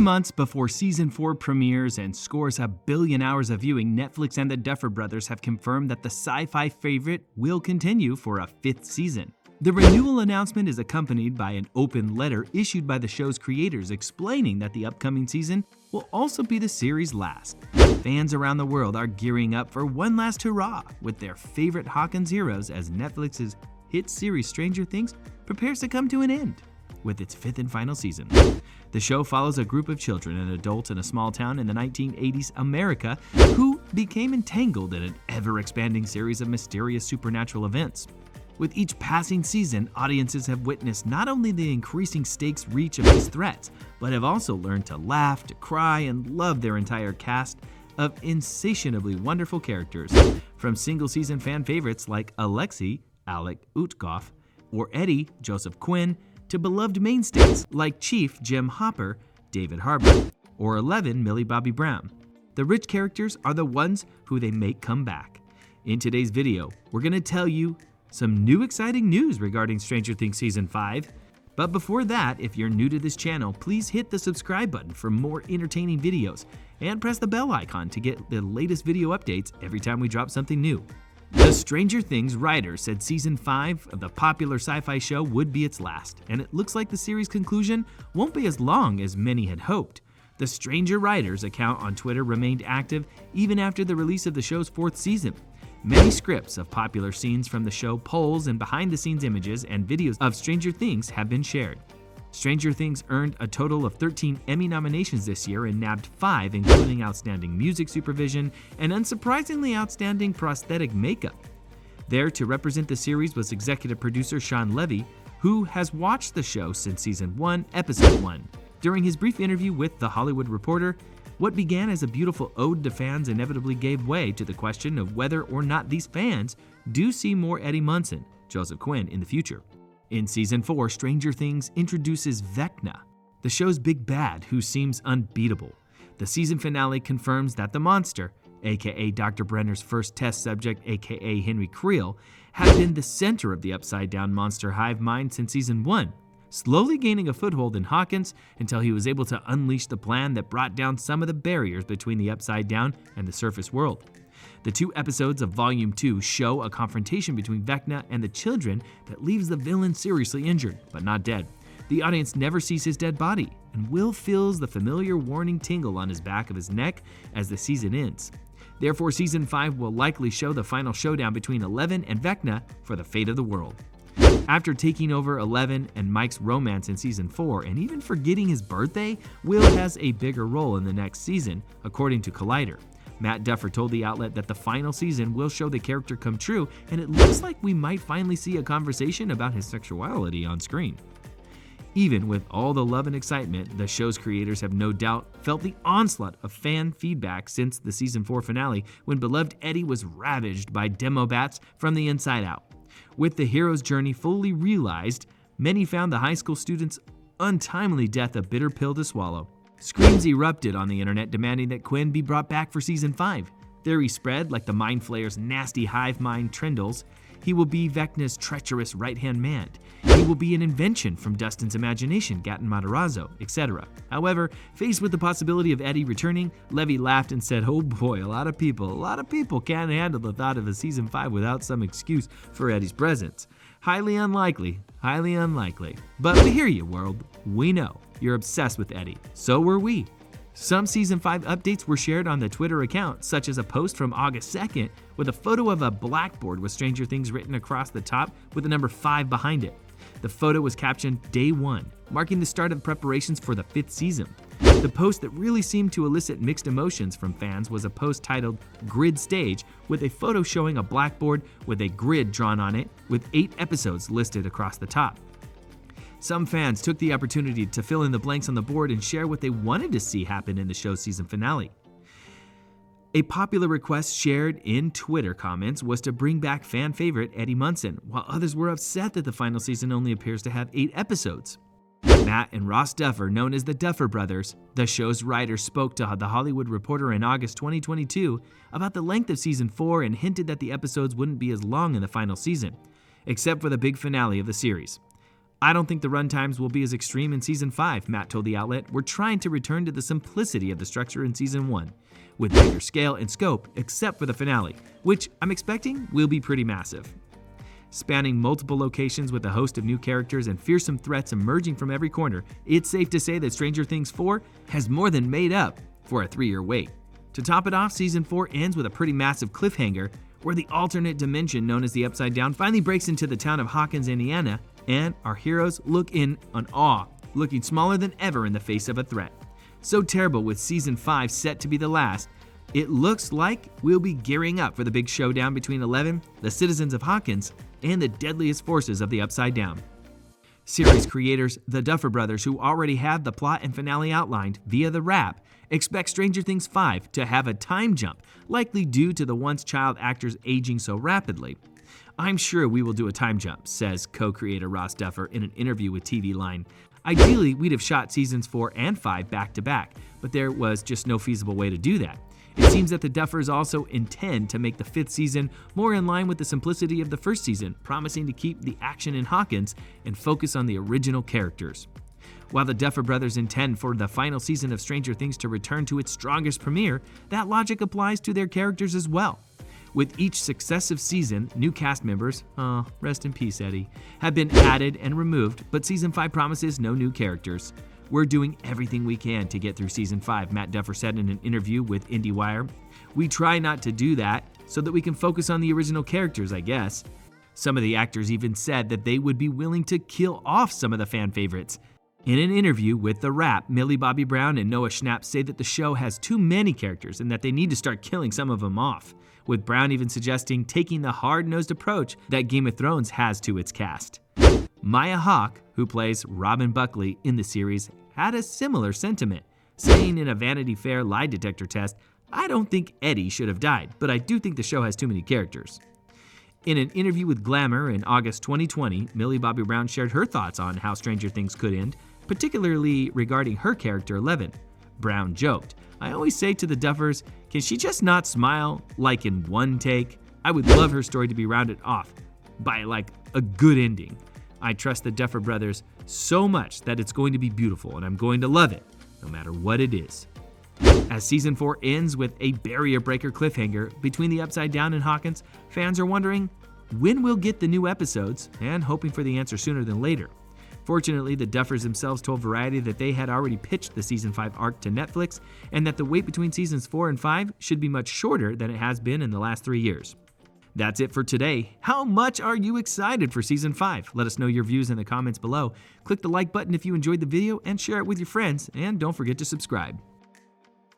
months before Season 4 premieres and scores 1 billion hours of viewing, Netflix and the Duffer Brothers have confirmed that the sci-fi favorite will continue for a 5th season. The renewal announcement is accompanied by an open letter issued by the show's creators explaining that the upcoming season will also be the series' last. Fans around the world are gearing up for one last hurrah with their favorite Hawkins heroes as Netflix's hit series Stranger Things prepares to come to an end with its 5th and final season. The show follows a group of children and adults in a small town in the 1980s America who became entangled in an ever-expanding series of mysterious supernatural events. With each passing season, audiences have witnessed not only the increasing stakes reach of these threats, but have also learned to laugh, to cry, and love their entire cast of insatiably wonderful characters. From single-season fan favorites like Alexei, Alec Utkoff, or Eddie, Joseph Quinn, to beloved mainstays like Chief Jim Hopper, David Harbour, or 11 Millie Bobby Brown. The rich characters are the ones who they make come back. In today's video, we're going to tell you some new exciting news regarding Stranger Things Season 5. But before that, if you're new to this channel, please hit the subscribe button for more entertaining videos and press the bell icon to get the latest video updates every time we drop something new. The Stranger Things writers said Season 5 of the popular sci-fi show would be its last, and it looks like the series' conclusion won't be as long as many had hoped. The Stranger Writers account on Twitter remained active even after the release of the show's 4th season. Many scripts of popular scenes from the show, polls, and behind-the-scenes images and videos of Stranger Things have been shared. Stranger Things earned a total of 13 Emmy nominations this year and nabbed 5, including Outstanding Music Supervision and, unsurprisingly, Outstanding Prosthetic Makeup. There to represent the series was executive producer Shawn Levy, who has watched the show since Season 1, Episode 1. During his brief interview with The Hollywood Reporter, what began as a beautiful ode to fans inevitably gave way to the question of whether or not these fans do see more Eddie Munson, Joseph Quinn, in the future. In Season 4, Stranger Things introduces Vecna, the show's big bad who seems unbeatable. The season finale confirms that the monster, aka Dr. Brenner's first test subject, aka Henry Creel, had been the center of the upside-down monster hive mind since Season 1, slowly gaining a foothold in Hawkins until he was able to unleash the plan that brought down some of the barriers between the Upside Down and the surface world. The 2 episodes of Volume 2 show a confrontation between Vecna and the children that leaves the villain seriously injured, but not dead. The audience never sees his dead body, and Will feels the familiar warning tingle on his back of his neck as the season ends. Therefore, Season 5 will likely show the final showdown between Eleven and Vecna for the fate of the world. After taking over Eleven and Mike's romance in Season 4 and even forgetting his birthday, Will has a bigger role in the next season, according to Collider. Matt Duffer told the outlet that the final season will show the character come true, and it looks like we might finally see a conversation about his sexuality on screen. Even with all the love and excitement, the show's creators have no doubt felt the onslaught of fan feedback since the Season 4 finale, when beloved Eddie was ravaged by Demobats from the inside out. With the hero's journey fully realized, many found the high school student's untimely death a bitter pill to swallow. Screams erupted on the internet demanding that Quinn be brought back for Season 5. Theories spread like the Mind Flayer's nasty hive mind Trindles. He will be Vecna's treacherous right-hand man. He will be an invention from Dustin's imagination, Gaten Matarazzo, etc. However, faced with the possibility of Eddie returning, Levy laughed and said, "Oh boy, a lot of people can't handle the thought of a Season 5 without some excuse for Eddie's presence. Highly unlikely. But we hear you, world. We know you're obsessed with Eddie. So were we." Some Season 5 updates were shared on the Twitter account, such as a post from August 2nd with a photo of a blackboard with Stranger Things written across the top with the number 5 behind it. The photo was captioned Day 1, marking the start of preparations for the 5th season. The post that really seemed to elicit mixed emotions from fans was a post titled Grid Stage, with a photo showing a blackboard with a grid drawn on it with 8 episodes listed across the top. Some fans took the opportunity to fill in the blanks on the board and share what they wanted to see happen in the show's season finale. A popular request shared in Twitter comments was to bring back fan favorite Eddie Munson, while others were upset that the final season only appears to have 8 episodes. Matt and Ross Duffer, known as the Duffer Brothers, the show's writers, spoke to The Hollywood Reporter in August 2022 about the length of Season 4 and hinted that the episodes wouldn't be as long in the final season, except for the big finale of the series. "I don't think the runtimes will be as extreme in Season 5, Matt told the outlet. "We're trying to return to the simplicity of the structure in Season 1, with bigger scale and scope, except for the finale, which I'm expecting will be pretty massive." Spanning multiple locations with a host of new characters and fearsome threats emerging from every corner, it's safe to say that Stranger Things 4 has more than made up for a 3-year wait. To top it off, Season 4 ends with a pretty massive cliffhanger where the alternate dimension known as the Upside Down finally breaks into the town of Hawkins, Indiana, and our heroes look in awe, looking smaller than ever in the face of a threat. So terrible, with Season 5 set to be the last, it looks like we'll be gearing up for the big showdown between Eleven, the citizens of Hawkins, and the deadliest forces of the Upside Down. Series creators, the Duffer Brothers, who already had the plot and finale outlined via the Wrap, expect Stranger Things 5 to have a time jump, likely due to the once child actors aging so rapidly. "I'm sure we will do a time jump," says co-creator Ross Duffer in an interview with TV Line. "Ideally, we'd have shot Seasons 4 and 5 back to back, but there was just no feasible way to do that. It seems that the Duffers also intend to make the 5th season more in line with the simplicity of the first season, promising to keep the action in Hawkins and focus on the original characters." While the Duffer Brothers intend for the final season of Stranger Things to return to its strongest premiere, that logic applies to their characters as well. With each successive season, new cast members, rest in peace Eddie, have been added and removed, but Season 5 promises no new characters. "We're doing everything we can to get through Season 5, Matt Duffer said in an interview with IndieWire. "We try not to do that so that we can focus on the original characters, I guess." Some of the actors even said that they would be willing to kill off some of the fan favorites. In an interview with The Wrap, Millie Bobby Brown and Noah Schnapp say that the show has too many characters and that they need to start killing some of them off, with Brown even suggesting taking the hard-nosed approach that Game of Thrones has to its cast. Maya Hawke, who plays Robin Buckley in the series, had a similar sentiment, saying in a Vanity Fair lie detector test, "I don't think Eddie should have died, but I do think the show has too many characters." In an interview with Glamour in August 2020, Millie Bobby Brown shared her thoughts on how Stranger Things could end, particularly regarding her character Eleven. Brown joked, "I always say to the Duffers, can she just not smile like in one take? I would love her story to be rounded off by like a good ending. I trust the Duffer Brothers so much that it's going to be beautiful and I'm going to love it, no matter what it is." As Season 4 ends with a barrier breaker cliffhanger between the Upside Down and Hawkins, fans are wondering when we'll get the new episodes and hoping for the answer sooner than later. Fortunately, the Duffers themselves told Variety that they had already pitched the Season 5 arc to Netflix and that the wait between Seasons 4 and 5 should be much shorter than it has been in the last 3 years. That's it for today. How much are you excited for Season 5? Let us know your views in the comments below. Click the like button if you enjoyed the video and share it with your friends, and don't forget to subscribe.